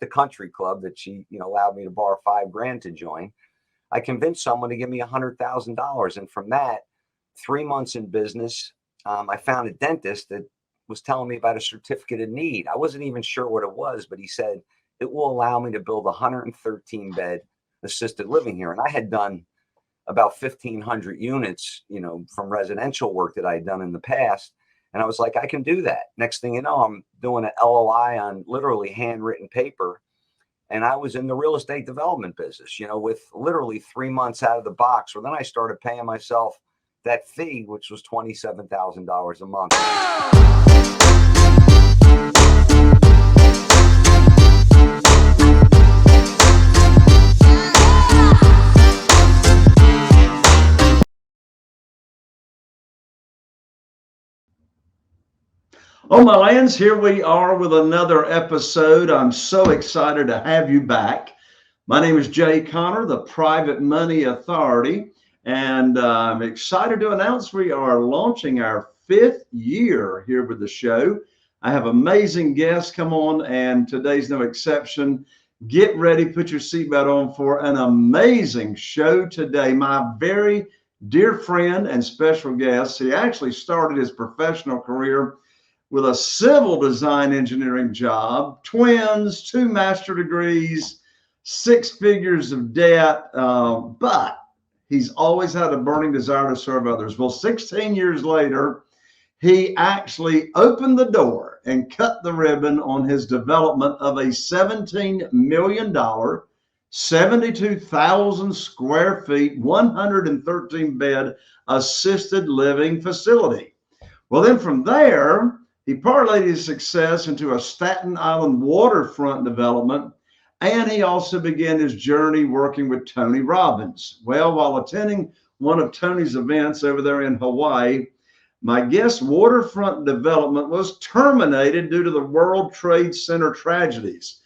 the country club that she, allowed me to borrow $5,000 to join. I convinced someone to give me $100,000. And from that, 3 months in business, I found a dentist that was telling me about a certificate of need. I wasn't even sure what it was, but he said, it will allow me to build a 113-bed assisted living here. And I had done about 1,500 units, from residential work that I had done in the past. And I was like, I can do that. Next thing you know, I'm doing an LOI on literally handwritten paper. And I was in the real estate development business, with literally 3 months out of the box. Well, then I started paying myself that fee, which was $27,000 a month. Oh, my lands, here we are with another episode. I'm so excited to have you back. My name is Jay Connor, the Private Money Authority, and I'm excited to announce we are launching our 5th year here with the show. I have amazing guests come on, and today's no exception. Get ready, put your seatbelt on for an amazing show today. My very dear friend and special guest, he actually started his professional career with a civil design engineering job, twins, 2 master degrees, 6 figures of debt, but he's always had a burning desire to serve others. Well, 16 years later, he actually opened the door and cut the ribbon on his development of a $17 million, 72,000 square feet, 113-bed assisted living facility. Well, then from there, he parlayed his success into a Staten Island waterfront development, and he also began his journey working with Tony Robbins. Well, while attending one of Tony's events over there in Hawaii, my guest's waterfront development was terminated due to the World Trade Center tragedies.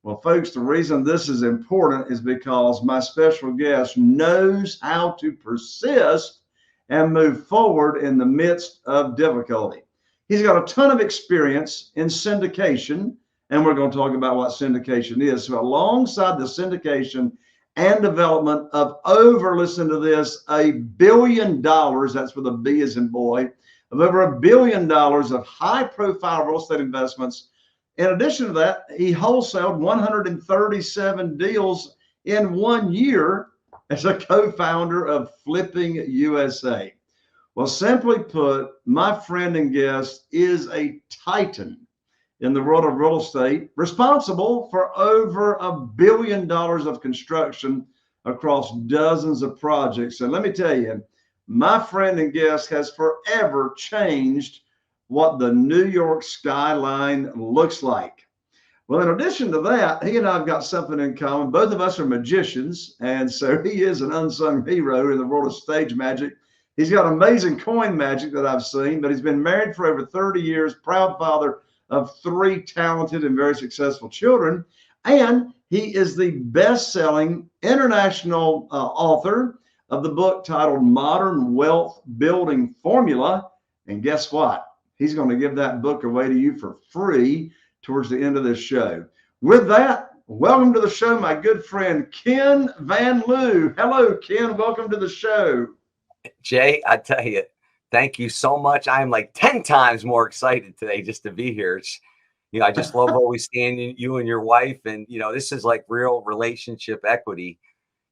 Well, folks, the reason this is important is because my special guest knows how to persist and move forward in the midst of difficulty. He's got a ton of experience in syndication, and we're going to talk about what syndication is. So alongside the syndication and development of over, listen to this, $1 billion, that's with a B as in boy, of over $1 billion of high-profile real estate investments. In addition to that, he wholesaled 137 deals in 1 year as a co-founder of Flipping USA. Well, simply put, my friend and guest is a titan in the world of real estate, responsible for over $1 billion of construction across dozens of projects. And let me tell you, my friend and guest has forever changed what the New York skyline looks like. Well, in addition to that, he and I have got something in common. Both of us are magicians, and so he is an unsung hero in the world of stage magic. He's got amazing coin magic that I've seen, but he's been married for over 30 years, proud father of 3 talented and very successful children. And he is the best-selling international author of the book titled Modern Wealth Building Formula. And guess what? He's going to give that book away to you for free towards the end of this show. With that, welcome to the show, my good friend, Ken Van Liew. Hello, Ken. Welcome to the show. Jay, I tell you, thank you so much. I'm like 10 times more excited today just to be here. It's, I just love always seeing you and your wife. And, this is like real relationship equity.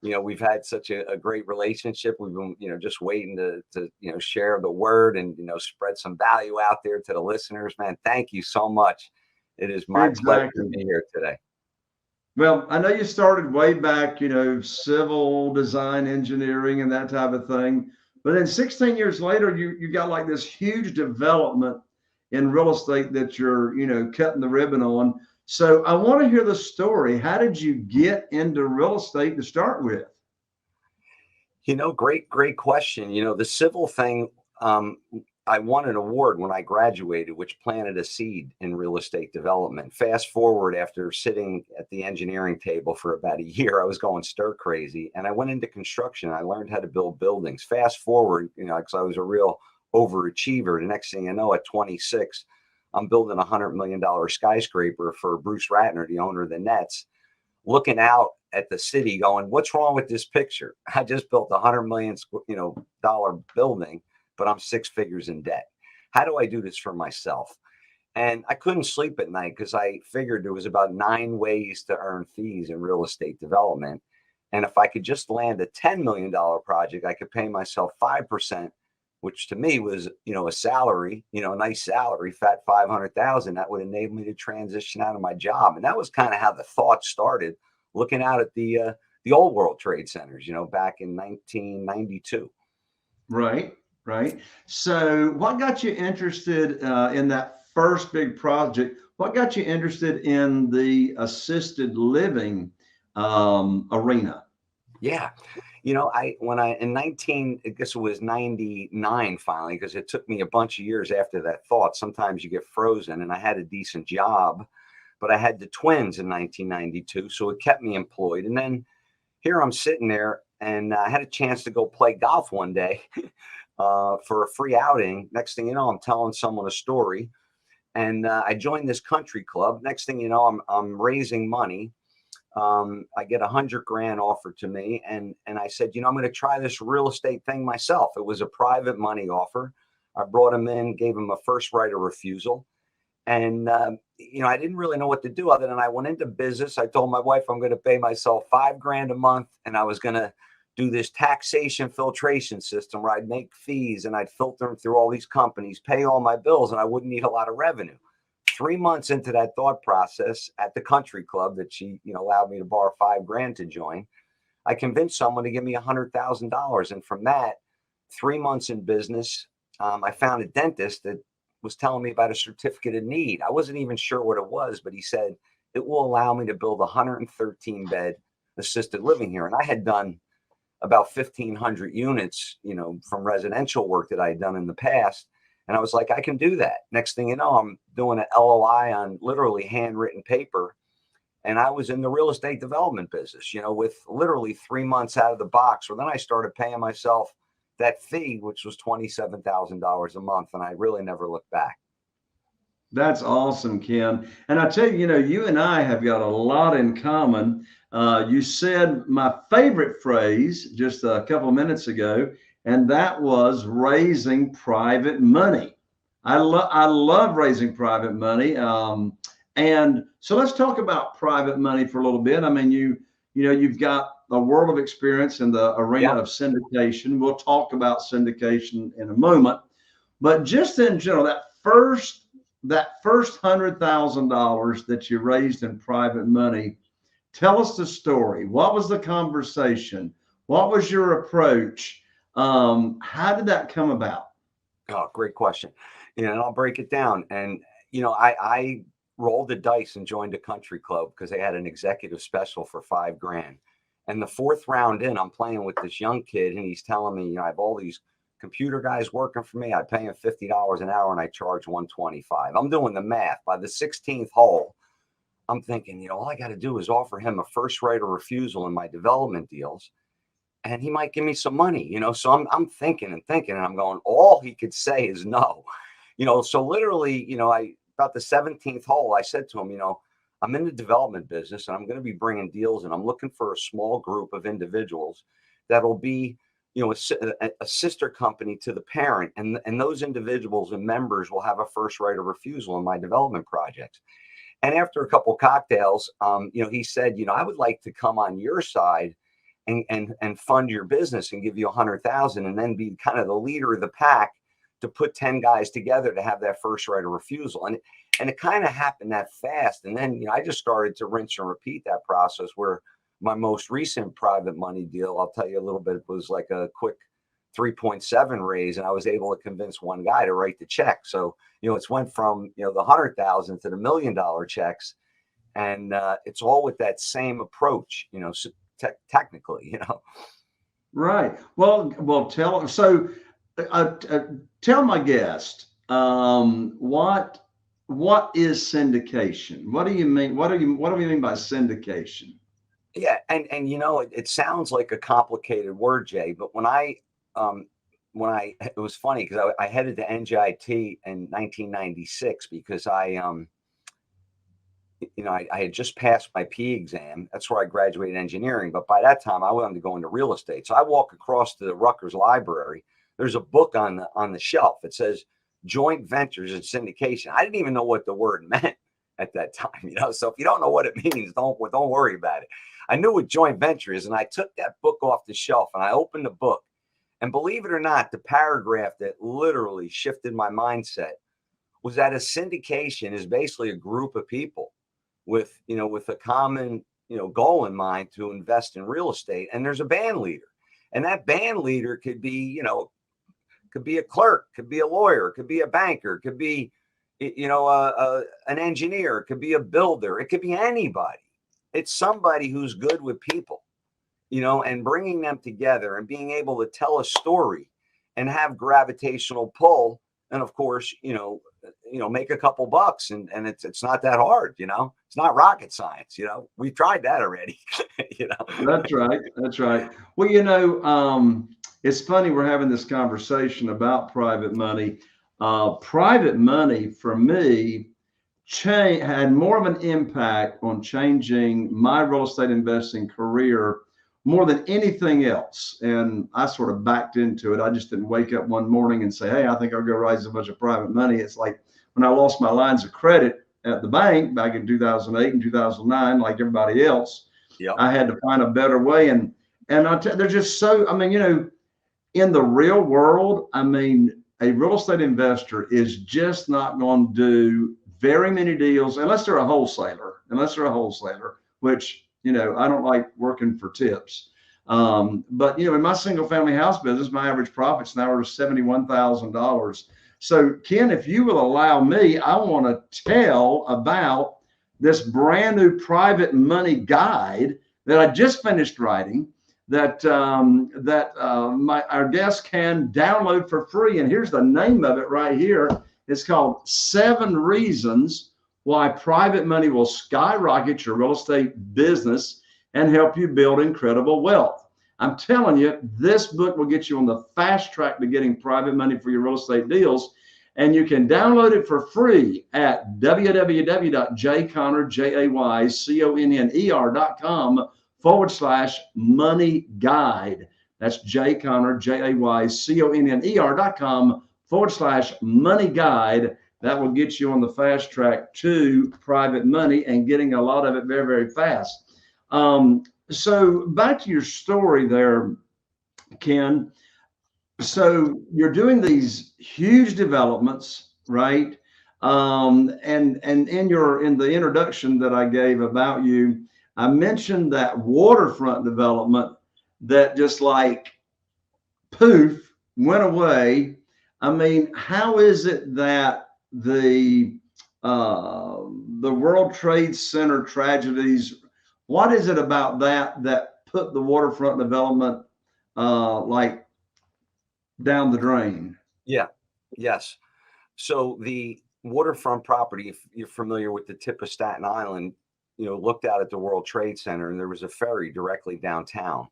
We've had such a great relationship. We've been, just waiting to share the word and, spread some value out there to the listeners, man. Thank you so much. It is my pleasure to be here today. Well, I know you started way back, civil design engineering and that type of thing. But then 16 years later, you got like this huge development in real estate that you're, cutting the ribbon on. So I want to hear the story. How did you get into real estate to start with? Great question. The civil thing, I won an award when I graduated, which planted a seed in real estate development. Fast forward, after sitting at the engineering table for about a year, I was going stir crazy, and I went into construction. I learned how to build buildings. Fast forward, because I was a real overachiever. The next thing I know, at 26, I'm building $100 million skyscraper for Bruce Ratner, the owner of the Nets, looking out at the city going, what's wrong with this picture? I just built $100 million building, but I'm 6 figures in debt. How do I do this for myself? And I couldn't sleep at night because I figured there was about 9 ways to earn fees in real estate development. And if I could just land a $10 million project, I could pay myself 5%, which to me was, a salary, a nice salary, fat 500,000. That would enable me to transition out of my job. And that was kind of how the thought started, looking out at the old World Trade Centers, back in 1992. Right, right. So, what got you interested in that first big project? What got you interested in the assisted living arena? Yeah. I guess it was 99 finally, because it took me a bunch of years after that thought. Sometimes you get frozen, and I had a decent job, but I had the twins in 1992. So it kept me employed. And then here I'm sitting there, and I had a chance to go play golf one day for a free outing. Next thing you know, I'm telling someone a story, and I joined this country club. Next thing you know, I'm raising money. I get 100 grand offered to me, and I said, I'm going to try this real estate thing myself. It was a private money offer. I brought him in, gave him a first right of refusal, and I didn't really know what to do other than I went into business. I told my wife I'm going to pay myself 5 grand a month, and I was going to do this taxation filtration system where I'd make fees and I'd filter them through all these companies, pay all my bills, and I wouldn't need a lot of revenue. 3 months into that thought process at the country club that she, allowed me to borrow 5 grand to join, I convinced someone to give me $100,000. And from that, 3 months in business, I found a dentist that was telling me about a certificate of need. I wasn't even sure what it was, but he said it will allow me to build a 113 bed assisted living here. And I had done about 1,500 units, from residential work that I had done in the past. And I was like, I can do that. Next thing you know, I'm doing an LOI on literally handwritten paper. And I was in the real estate development business, with literally 3 months out of the box. Well, then I started paying myself that fee, which was $27,000 a month. And I really never looked back. That's awesome, Ken. And I tell you, you and I have got a lot in common. You said my favorite phrase just a couple of minutes ago, and that was raising private money. I love raising private money. And so let's talk about private money for a little bit. I mean, you've got a world of experience in the arena Yeah. of syndication. We'll talk about syndication in a moment, but just in general, that first $100,000 that you raised in private money, tell us the story. What was the conversation? What was your approach? How did that come about? Oh, great question. And I'll break it down. And, I rolled the dice and joined a country club because they had an executive special for 5 grand. And the fourth round in, I'm playing with this young kid, and he's telling me, I have all these computer guys working for me. I pay him $50 an hour and I charge 125. I'm doing the math. By the 16th hole, I'm thinking, all I got to do is offer him a first right of refusal in my development deals, and he might give me some money, So I'm thinking and thinking, and I'm going, all he could say is no, So literally, I about the 17th hole, I said to him, I'm in the development business and I'm going to be bringing deals, and I'm looking for a small group of individuals that'll be, a sister company to the parent, and those individuals and members will have a first right of refusal in my development projects. And after a couple cocktails, he said, I would like to come on your side and fund your business and give you 100,000, and then be kind of the leader of the pack to put 10 guys together to have that first right of refusal. And it kind of happened that fast. And then, I just started to rinse and repeat that process, where my most recent private money deal, I'll tell you a little bit, it was like a quick 3.7 raise, and I was able to convince one guy to write the check. So, it's went from, the 100,000 to the $1 million checks. And it's all with that same approach, technically. Right. Well, tell my guest, what is syndication? What do you mean? What do we mean by syndication? Yeah, and it sounds like a complicated word, Jay, but when I it was funny because I headed to NJIT in 1996 because I had just passed my P exam. That's where I graduated engineering. But by that time, I wanted to go into real estate. So I walk across to the Rutgers Library. There's a book on the shelf. It says joint ventures and syndication. I didn't even know what the word meant at that time. So if you don't know what it means, don't worry about it. I knew what joint venture is, and I took that book off the shelf and I opened the book. And believe it or not, the paragraph that literally shifted my mindset was that a syndication is basically a group of people with a common, goal in mind to invest in real estate. And there's a band leader, and that band leader could be a clerk, could be a lawyer, could be a banker, could be, an engineer, could be a builder. It could be anybody. It's somebody who's good with people, and bringing them together and being able to tell a story and have gravitational pull. And of course, make a couple bucks, and it's not that hard, it's not rocket science, we've tried that already. That's right. That's right. Well, it's funny we're having this conversation about private money. Private money for me had more of an impact on changing my real estate investing career more than anything else. And I sort of backed into it. I just didn't wake up one morning and say, hey, I think I'll go raise a bunch of private money. It's like when I lost my lines of credit at the bank back in 2008 and 2009, like everybody else, Yep. I had to find a better way. And they're just so, in the real world, a real estate investor is just not going to do very many deals unless they're a wholesaler, which, I don't like working for tips. But, in my single family house business, my average profits now are $71,000. So Ken, if you will allow me, I want to tell about this brand new private money guide that I just finished writing that our guests can download for free. And here's the name of it right here. It's called 7 Reasons Why Private Money Will Skyrocket Your Real Estate Business and Help You Build Incredible Wealth. I'm telling you, this book will get you on the fast track to getting private money for your real estate deals. And you can download it for free at www.jayconner.com/money guide. That's jayconner.com/money guide. That will get you on the fast track to private money and getting a lot of it very, very fast. So back to your story there, Ken. So you're doing these huge developments, right? And in the introduction that I gave about you, I mentioned that waterfront development that just like poof went away. How is it that the World Trade Center tragedies, what is it about that put the waterfront development down the drain? Yeah. Yes. So the waterfront property, if you're familiar with the tip of Staten Island, looked out at the World Trade Center, and there was a ferry directly downtown.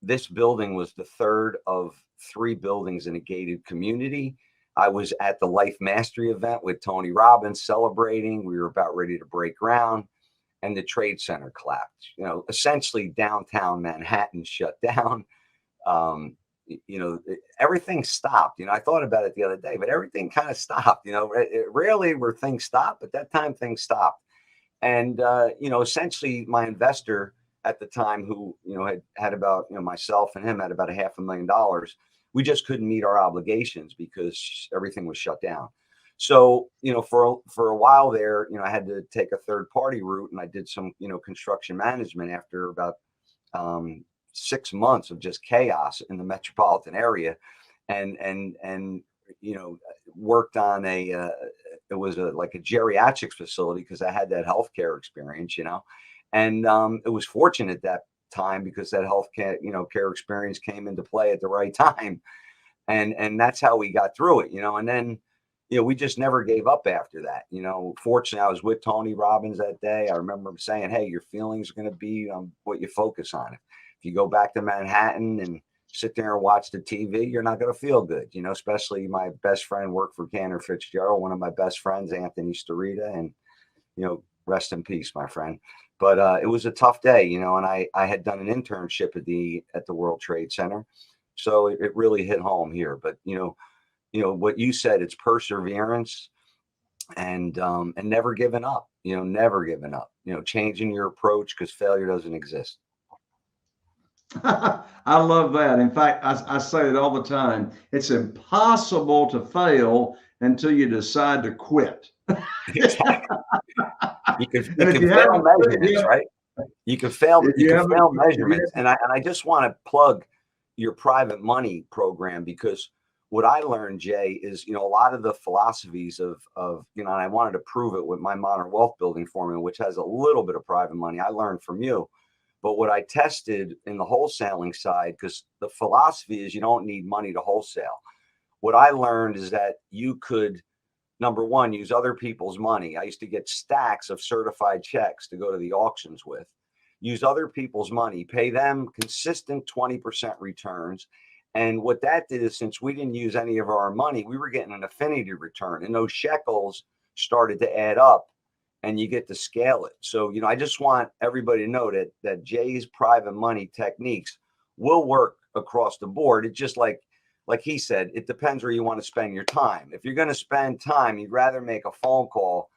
This building was the third of 3 buildings in a gated community. I was at the Life Mastery event with Tony Robbins celebrating. We were about ready to break ground, and the Trade Center collapsed. Essentially downtown Manhattan shut down. Everything stopped. I thought about it the other day, but everything kind of stopped. Rarely were things stopped, but that time things stopped. And, essentially my investor at the time who, had about, myself and him had about $500,000. We just couldn't meet our obligations because everything was shut down. So, for a while there, I had to take a third party route, and I did some, construction management after about 6 months of just chaos in the metropolitan area, and worked on it was like a geriatrics facility because I had that healthcare experience, and it was fortunate at that time because that healthcare, care experience came into play at the right time, and that's how we got through it, and then, we just never gave up after that. Fortunately, I was with Tony Robbins that day. I remember him saying, hey, your feelings are going to be what you focus on. If you go back to Manhattan and sit there and watch the TV, you're not going to feel good, especially my best friend worked for Cantor Fitzgerald, one of my best friends, Anthony Starita, and, rest in peace, my friend. But it was a tough day, and I had done an internship at the World Trade Center. So it really hit home here. But, what you said, it's perseverance and never giving up, never giving up, changing your approach because failure doesn't exist. I love that. In fact, I say it all the time. It's impossible to fail until you decide to quit. Exactly. You can And fail measurements, right? You can fail measurements. And I just want to plug your private money program, because what I learned, Jay, is, a lot of the philosophies of, and I wanted to prove it with my modern wealth building formula, which has a little bit of private money I learned from you. But what I tested in the wholesaling side, because the philosophy is you don't need money to wholesale. What I learned is that you could, number one, use other people's money. I used to get stacks of certified checks to go to the auctions with. Use other people's money, pay them consistent 20% returns. And what that did is, since we didn't use any of our money, we were getting an affinity return. And those shekels started to add up, and you get to scale it. So, I just want everybody to know that Jay's private money techniques will work across the board. It's just like he said, it depends where you want to spend your time. If you're going to spend time, you'd rather make a phone call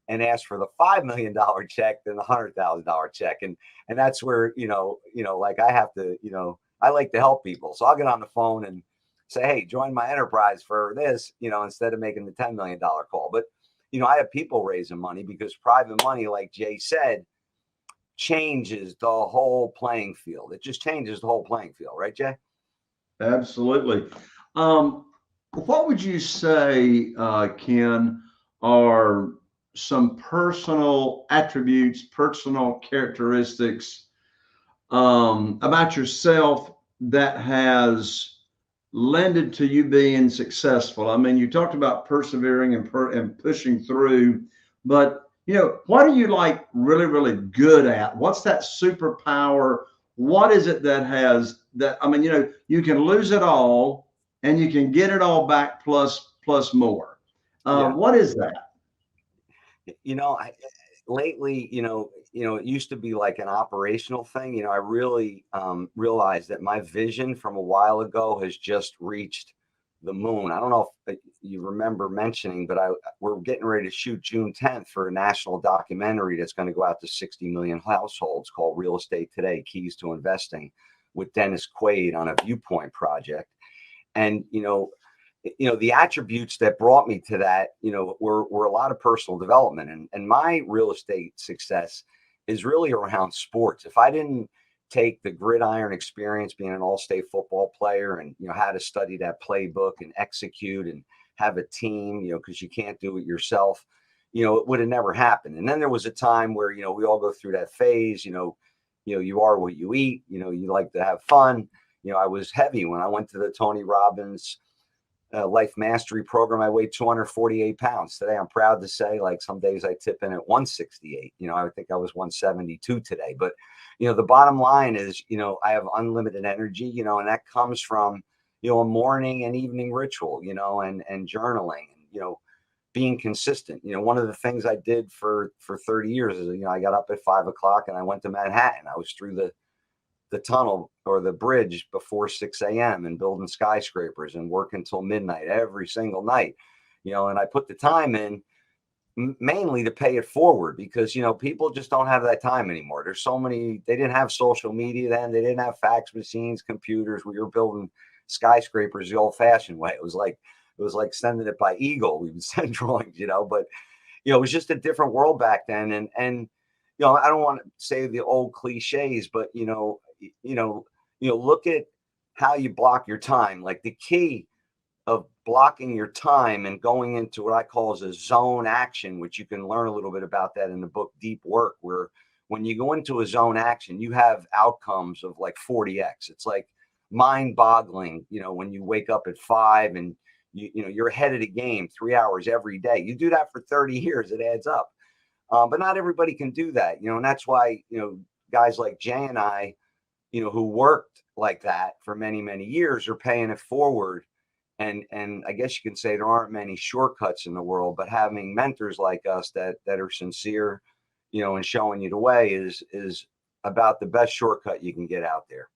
and ask for the $5 million check than the $100,000 check. And that's where, like I have to, I like to help people. So I'll get on the phone and say, hey, join my enterprise for this, instead of making the $10 million call. But, I have people raising money, because private money, like Jay said, changes the whole playing field. It just changes the whole playing field. Right, Jay? Absolutely. What would you say, Ken, are some personal attributes, personal characteristics about yourself that has lended to you being successful? I mean, you talked about persevering and pushing through, but what are you like really, really good at? What's that superpower? What is it that has that? I mean, you can lose it all and you can get it all back plus more. What is that? Lately, it used to be like an operational thing. I really realized that my vision from a while ago has just reached the moon. I don't know if you remember mentioning, but we're getting ready to shoot June 10th for a national documentary that's going to go out to 60 million households, called Real Estate Today: Keys to Investing, with Dennis Quaid on a Viewpoint project. And, the attributes that brought me to that, were a lot of personal development. And my real estate success is really around sports. If I didn't take the gridiron experience, being an all-state football player, and, how to study that playbook and execute and have a team, because you can't do it yourself, it would have never happened. And then there was a time where, we all go through that phase, you are what you eat, you like to have fun. I was heavy when I went to the Tony Robbins Life Mastery program. I weighed 248 pounds. Today, I'm proud to say, like, some days I tip in at 168. I would think I was 172 today. But, the bottom line is, I have unlimited energy, and that comes from, a morning and evening ritual, and journaling, and, being consistent. One of the things I did for 30 years is, I got up at 5 o'clock and I went to Manhattan. I was through the tunnel or the bridge before 6 a.m. and building skyscrapers and working until midnight every single night, and I put the time in mainly to pay it forward, because, people just don't have that time anymore. There's so many, they didn't have social media then. They didn't have fax machines, computers. We were building skyscrapers the old fashioned way. It was like sending it by Eagle. We would send drawings, but, it was just a different world back then. And, I don't want to say the old cliches, but, look at how you block your time. Like, the key of blocking your time and going into what I call as a zone action, which you can learn a little bit about that in the book Deep Work, where when you go into a zone action, you have outcomes of like 40x. It's like mind boggling, when you wake up at 5 and you're ahead of the game 3 hours every day. You do that for 30 years, it adds up. But not everybody can do that, and that's why, guys like Jay and I, who worked like that for many, many years are paying it forward. And I guess you can say there aren't many shortcuts in the world, but having mentors like us that are sincere, and showing you the way is about the best shortcut you can get out there.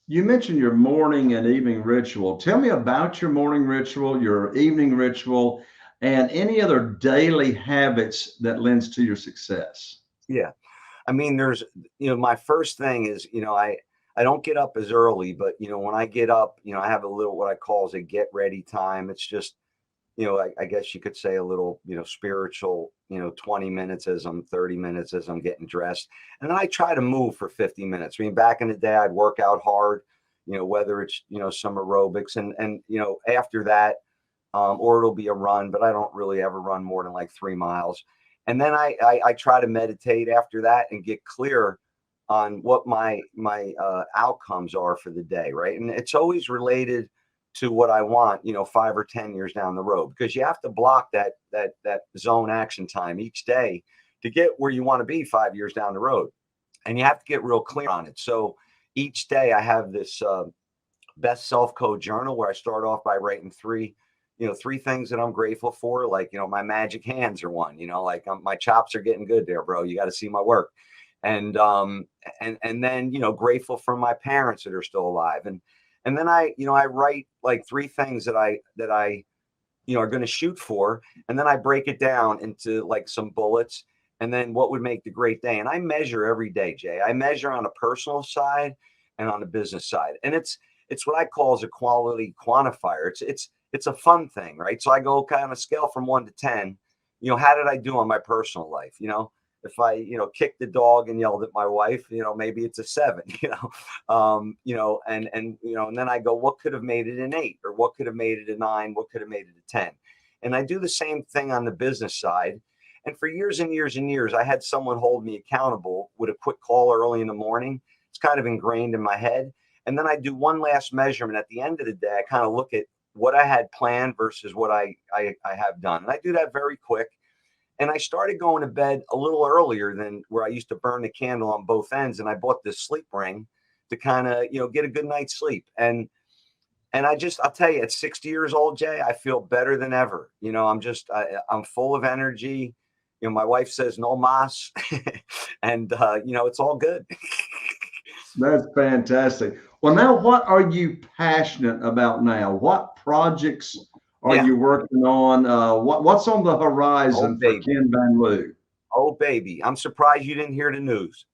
You mentioned your morning and evening ritual. Tell me about your morning ritual, your evening ritual, and any other daily habits that lends to your success. Yeah. I mean, there's, my first thing is, I don't get up as early, but when I get up, I have a little, what I call is a get ready time. It's just, I guess you could say a little, spiritual, 20 minutes as I'm 30 minutes as I'm getting dressed. And then I try to move for 50 minutes. I mean, back in the day, I'd work out hard, whether it's, some aerobics and, after that, or it'll be a run, but I don't really ever run more than like 3 miles. And then I try to meditate after that and get clear on what my outcomes are for the day, right? And it's always related to what I want, 5 or 10 years down the road, because you have to block that zone action time each day to get where you want to be 5 years down the road, and you have to get real clear on it. So each day I have this best self-code journal where I start off by writing three things that I'm grateful for. Like, my magic hands are one, like my chops are getting good there, bro. You got to see my work. And then, grateful for my parents that are still alive. And then I write like three things that I are going to shoot for. And then I break it down into like some bullets, and then what would make the great day. And I measure every day, Jay. I measure on a personal side and on the business side. And it's what I call as a quality quantifier. It's a fun thing, right? So I go kind of a scale from 1 to 10. How did I do on my personal life? If I, kicked the dog and yelled at my wife, maybe it's a 7, and then I go, what could have made it an 8, or what could have made it a 9? What could have made it a 10? And I do the same thing on the business side. And for years and years and years, I had someone hold me accountable with a quick call early in the morning. It's kind of ingrained in my head. And then I do one last measurement at the end of the day. I kind of look at what I had planned versus what I have done. And I do that very quick. And I started going to bed a little earlier than where I used to burn the candle on both ends. And I bought this sleep ring to kind of, get a good night's sleep. And I'll tell you, at 60 years old, Jay, I feel better than ever. I'm full of energy. My wife says no mas, and it's all good. That's fantastic. Well, now what are you passionate about now? What projects are Yeah. you working on? What's on the Oh, horizon for baby. Ken Van Liew? Oh, baby. I'm surprised you didn't hear the news.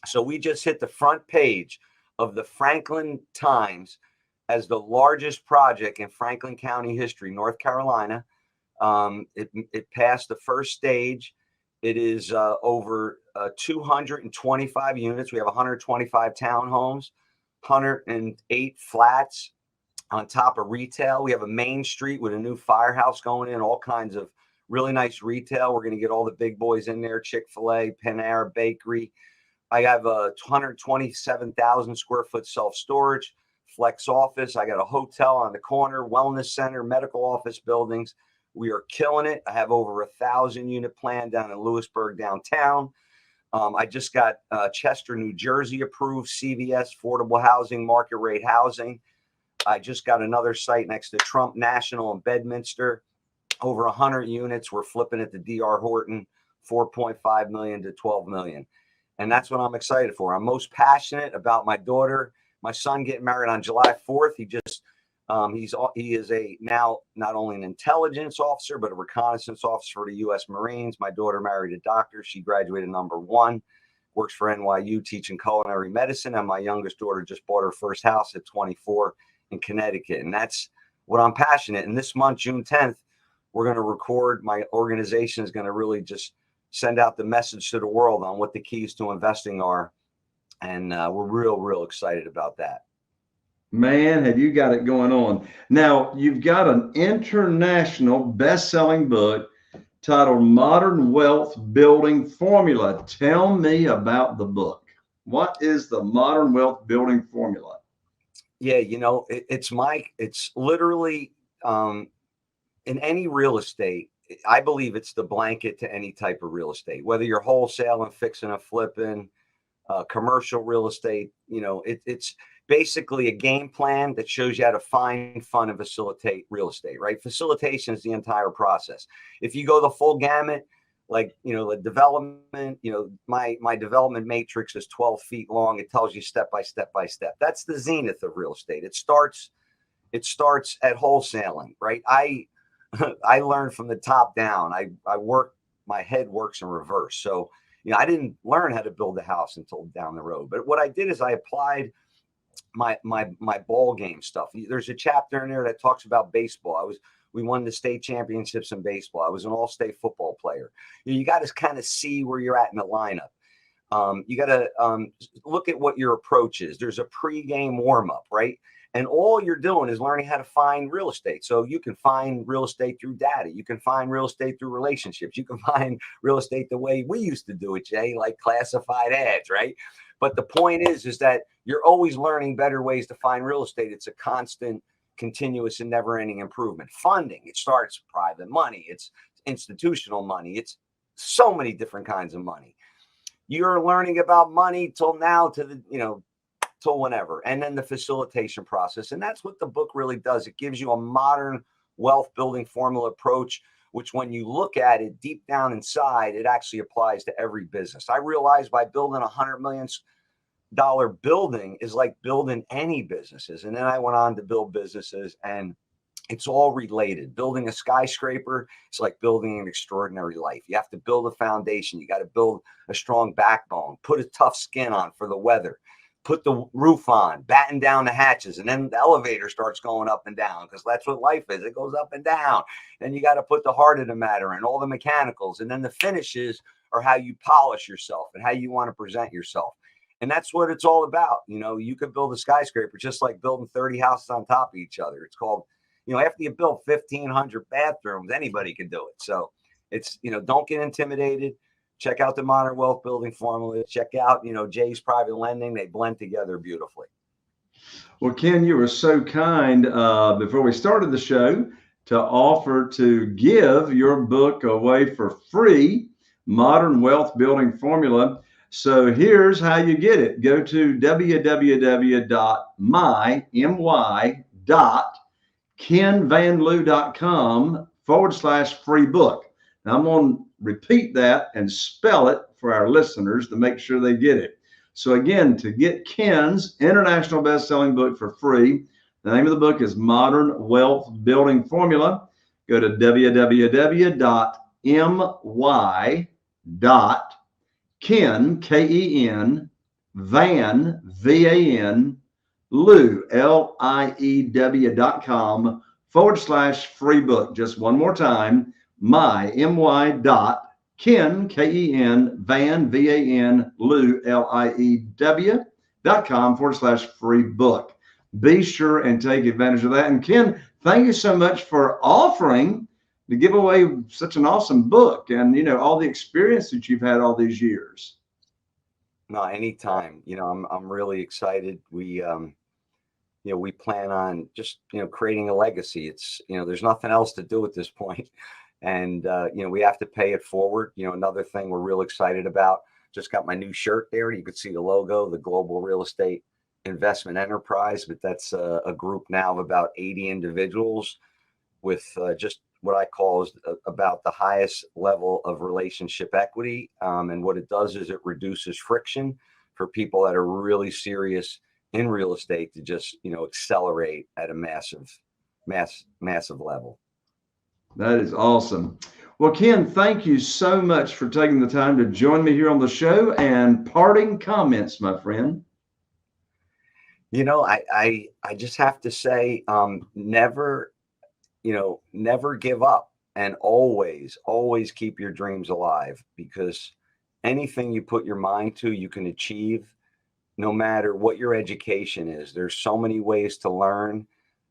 So we just hit the front page of the Franklin Times as the largest project in Franklin County history, North Carolina. It passed the first stage. It is over 225 units. We have 125 townhomes, 108 flats on top of retail. We have a main street with a new firehouse going in, all kinds of really nice retail. We're going to get all the big boys in there: Chick-fil-A, Panera Bakery. I have a 127,000 square foot self-storage, flex office. I got a hotel on the corner, wellness center, medical office buildings. We are killing it. I have over 1,000 unit plan down in Lewisburg downtown. I just got Chester, New Jersey approved, CVS, affordable housing, market rate housing. I just got another site next to Trump National in Bedminster, over 100 units. We're flipping at the DR Horton, 4.5 million to 12 million. And that's what I'm excited for. I'm most passionate about my daughter, my son getting married on July 4th. He is a now not only an intelligence officer, but a reconnaissance officer for the U.S. Marines. My daughter married a doctor. She graduated #1, works for NYU teaching culinary medicine. And my youngest daughter just bought her first house at 24 in Connecticut. And that's what I'm passionate. And this month, June 10th, we're going to record. My organization is going to really just send out the message to the world on what the keys to investing are. And we're real excited about that. Man, have you got it going on. Now, you've got an international best-selling book titled Modern Wealth Building Formula. Tell me about the book. What is the Modern Wealth Building Formula? Yeah, it's literally in any real estate. I believe it's the blanket to any type of real estate, whether you're wholesale and fixing and flipping, commercial real estate. It's basically a game plan that shows you how to find, fund, and facilitate real estate, right? Facilitation is the entire process. If you go the full gamut, like, the development, my development matrix is 12 feet long. It tells you step by step by step. That's the zenith of real estate. It starts at wholesaling, right? I learned from the top down. My head works in reverse. So, I didn't learn how to build a house until down the road. But what I did is I applied my ball game stuff. There's a chapter in there that talks about baseball. We won the state championships in baseball. I was an all-state football player. You got to kind of see where you're at in the lineup. You got to look at what your approach is. There's a pregame warm-up, right? And all you're doing is learning how to find real estate. So you can find real estate through data. You can find real estate through relationships. You can find real estate the way we used to do it, Jay, like classified ads, right? But the point is that you're always learning better ways to find real estate. It's a constant, continuous, and never-ending improvement. Funding, it starts private money. It's institutional money. It's so many different kinds of money. You're learning about money till now till whenever. And then the facilitation process. And that's what the book really does. It gives you a modern wealth building formula approach, which when you look at it deep down inside, it actually applies to every business. I realized by building $100 million building is like building any businesses. And then I went on to build businesses, and it's all related. Building a skyscraper is like building an extraordinary life. You have to build a foundation. You got to build a strong backbone, put a tough skin on for the weather, put the roof on, batten down the hatches, and then the elevator starts going up and down, because that's what life is. It goes up and down. Then you got to put the heart of the matter in, all the mechanicals, and then the finishes are how you polish yourself and how you want to present yourself. And that's what it's all about. You could build a skyscraper just like building 30 houses on top of each other. It's called, after you build 1,500 bathrooms, anybody can do it. So it's, don't get intimidated. Check out the Modern Wealth Building Formula. Check out, Jay's Private Lending. They blend together beautifully. Well, Ken, you were so kind before we started the show to offer to give your book away for free, Modern Wealth Building Formula. So here's how you get it. Go to www.kenvanliew.com/free book. Now I'm going to repeat that and spell it for our listeners to make sure they get it. So again, to get Ken's international best-selling book for free, the name of the book is Modern Wealth Building Formula. Go to www.my.ken, K-E-N, Van, V-A-N, Liew, Liew.com/free book. Just one more time, my.ken, K-E-N, Van, V-A-N, Liew, Liew.com/free book. Be sure and take advantage of that. And Ken, thank you so much for offering to give away such an awesome book and, all the experience that you've had all these years. No, anytime. I'm really excited. We plan on just, creating a legacy. It's, there's nothing else to do at this point. And, we have to pay it forward. Another thing we're real excited about, just got my new shirt there. You could see the logo, the Global Real Estate Investment Enterprise, but that's a group now of about 80 individuals with just what I call is about the highest level of relationship equity. And what it does is it reduces friction for people that are really serious in real estate to just, accelerate at a massive level. That is awesome. Well, Ken, thank you so much for taking the time to join me here on the show, and parting comments, my friend. I just have to say, never give up, and always keep your dreams alive, because anything you put your mind to, you can achieve, no matter what your education is. There's so many ways to learn.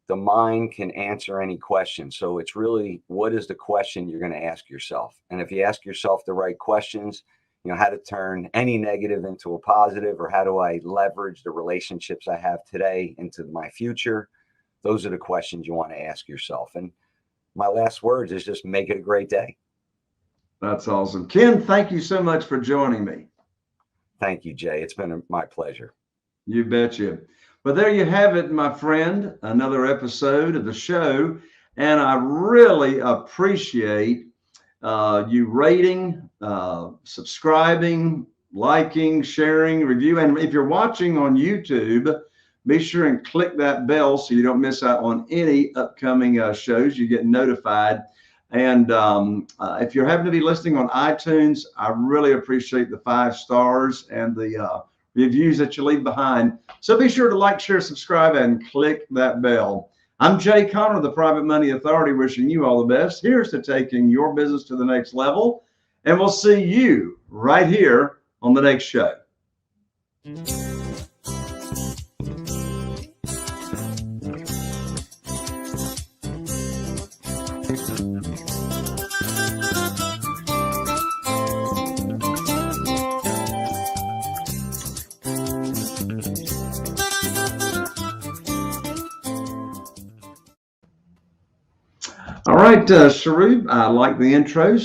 The mind can answer any question. So it's really, what is the question you're going to ask yourself? And if you ask yourself the right questions, how to turn any negative into a positive, or how do I leverage the relationships I have today into my future? Those are the questions you want to ask yourself. And my last words is just make it a great day. That's awesome. Ken, thank you so much for joining me. Thank you, Jay. It's been my pleasure. You betcha. But there you have it, my friend, another episode of the show. And I really appreciate you rating, subscribing, liking, sharing, review. And if you're watching on YouTube, be sure and click that bell so you don't miss out on any upcoming shows. You get notified. And if you're happen to be listening on iTunes, I really appreciate the 5 stars and the reviews that you leave behind. So be sure to like, share, subscribe, and click that bell. I'm Jay Conner, the Private Money Authority, wishing you all the best. Here's to taking your business to the next level. And we'll see you right here on the next show. All right, Sharif, I like the intros.